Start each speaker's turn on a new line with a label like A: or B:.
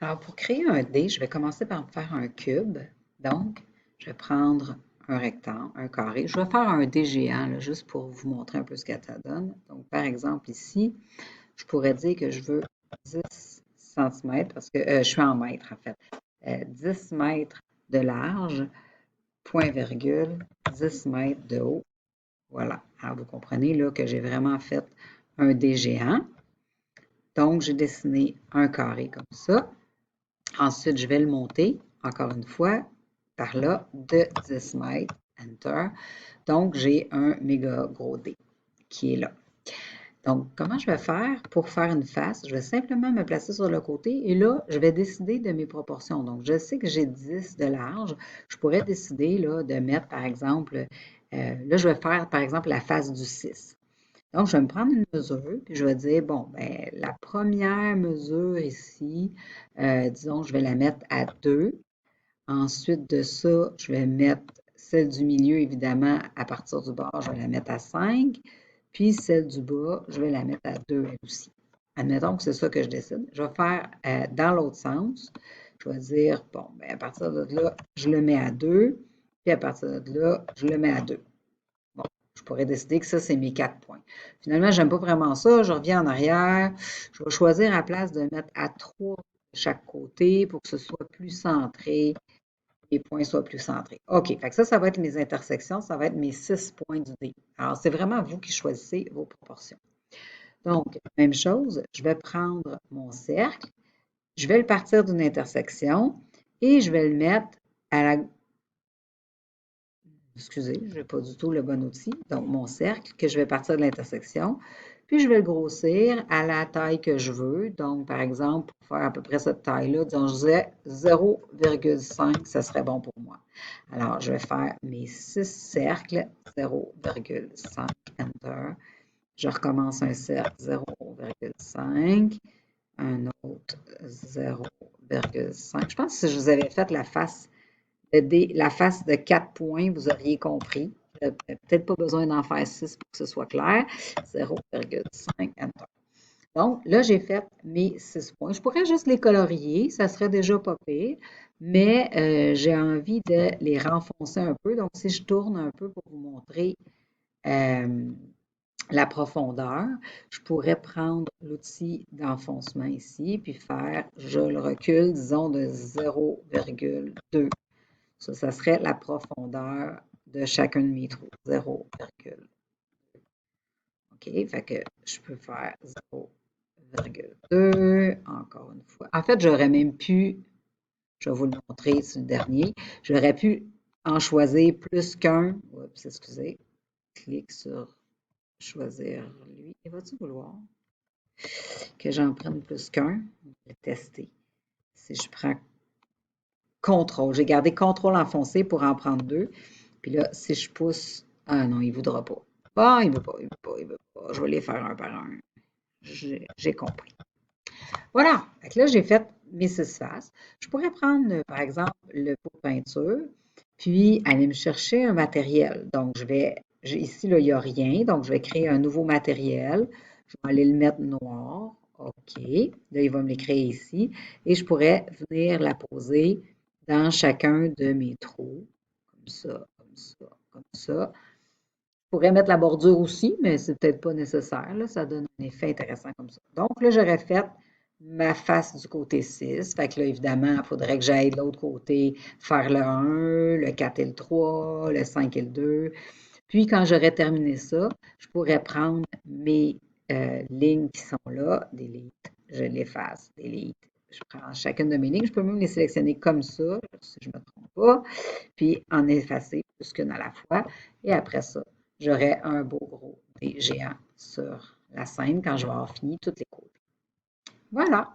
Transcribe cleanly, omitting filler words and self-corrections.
A: Alors, pour créer un dé, je vais commencer par faire un cube. Donc, je vais prendre un rectangle, un carré. Je vais faire un dé géant, là, juste pour vous montrer un peu ce que ça donne. Donc, par exemple, ici, je pourrais dire que je veux 10 centimètres, parce que je suis en mètres, en fait. 10 mètres de large, point virgule, 10 mètres de haut. Voilà. Alors, vous comprenez là que j'ai vraiment fait un dé géant. Donc, j'ai dessiné un carré comme ça. Ensuite, je vais le monter, encore une fois, par là, de 10 mètres, Enter. Donc, j'ai un méga gros dé qui est là. Donc, comment je vais faire pour faire une face? Je vais simplement me placer sur le côté et là, je vais décider de mes proportions. Donc, je sais que j'ai 10 de large. Je pourrais décider là, de mettre, par exemple, là, je vais faire, par exemple, la face du 6. Donc, je vais me prendre une mesure, puis je vais dire, bon, ben, la première mesure ici, disons, je vais la mettre à 2. Ensuite de ça, je vais mettre celle du milieu, évidemment, à partir du bord, je vais la mettre à 5. Puis celle du bas, je vais la mettre à 2 elle aussi. Admettons que c'est ça que je décide. Je vais faire dans l'autre sens. Je vais dire, bon, ben, à partir de là, je le mets à 2. Puis à partir de là, je le mets à 2. Bon, je pourrais décider que ça, c'est mes 4 points. Finalement, je n'aime pas vraiment ça. Je reviens en arrière. Je vais choisir à la place de mettre à 3 de chaque côté pour que ce soit plus centré, les points soient plus centrés. OK, fait que ça va être mes intersections. Ça va être mes 6 points du dé. Alors, c'est vraiment vous qui choisissez vos proportions. Donc, même chose, je vais prendre mon cercle. Je vais le partir d'une intersection et je vais le mettre à la excusez, je n'ai pas du tout le bon outil, donc mon cercle, que je vais partir de l'intersection, puis je vais le grossir à la taille que je veux. Donc, par exemple, pour faire à peu près cette taille-là, disons, je disais 0,5, ça serait bon pour moi. Alors, je vais faire mes 6 cercles, 0,5, Enter. Je recommence un cercle, 0,5, un autre 0,5. Je pense que si je vous avais fait la face de 4 points, vous auriez compris. Peut-être pas besoin d'en faire 6 pour que ce soit clair. 0,5, Enter. Donc, là, j'ai fait mes 6 points. Je pourrais juste les colorier, ça serait déjà pas pire, mais j'ai envie de les renfoncer un peu. Donc, si je tourne un peu pour vous montrer la profondeur, je pourrais prendre l'outil d'enfoncement ici, puis faire, je le recule, disons, de 0,2. Ça serait la profondeur de chacun de mes trous, 0,2. OK, fait que je peux faire 0,2, encore une fois. En fait, j'aurais même pu, je vais vous le montrer sur le dernier, j'aurais pu en choisir plus qu'un. Oups, excusez. Clique sur choisir lui. Et vas-tu vouloir que j'en prenne plus qu'un? Je vais tester. Si je prends CTRL, j'ai gardé CTRL enfoncé pour en prendre deux. Puis là, si je pousse, ah non, il ne voudra pas. Bon, il ne veut pas, il ne veut pas, il ne veut pas. Je vais les faire un par un. J'ai compris. Voilà. Fait que là, j'ai fait mes 6 faces. Je pourrais prendre, par exemple, le pot de peinture, puis aller me chercher un matériel. Donc, ici, là, il n'y a rien. Donc, je vais créer un nouveau matériel. Je vais aller le mettre noir. OK. Là, il va me l'écrire ici. Et je pourrais venir la poser dans chacun de mes trous. Comme ça, comme ça, comme ça. Je pourrais mettre la bordure aussi, mais c'est peut-être pas nécessaire. Là, ça donne un effet intéressant comme ça. Donc là, j'aurais fait ma face du côté 6. Fait que là, évidemment, il faudrait que j'aille de l'autre côté faire le 1, le 4 et le 3, le 5 et le 2. Puis, quand j'aurais terminé ça, je pourrais prendre mes lignes qui sont là, delete, je l'efface, delete. Je prends chacune de mes lignes. Je peux même les sélectionner comme ça, si je ne me trompe pas, puis en effacer plus qu'une à la fois. Et après ça, j'aurai un beau gros dé géant sur la scène quand je vais avoir fini toutes les côtés. Voilà!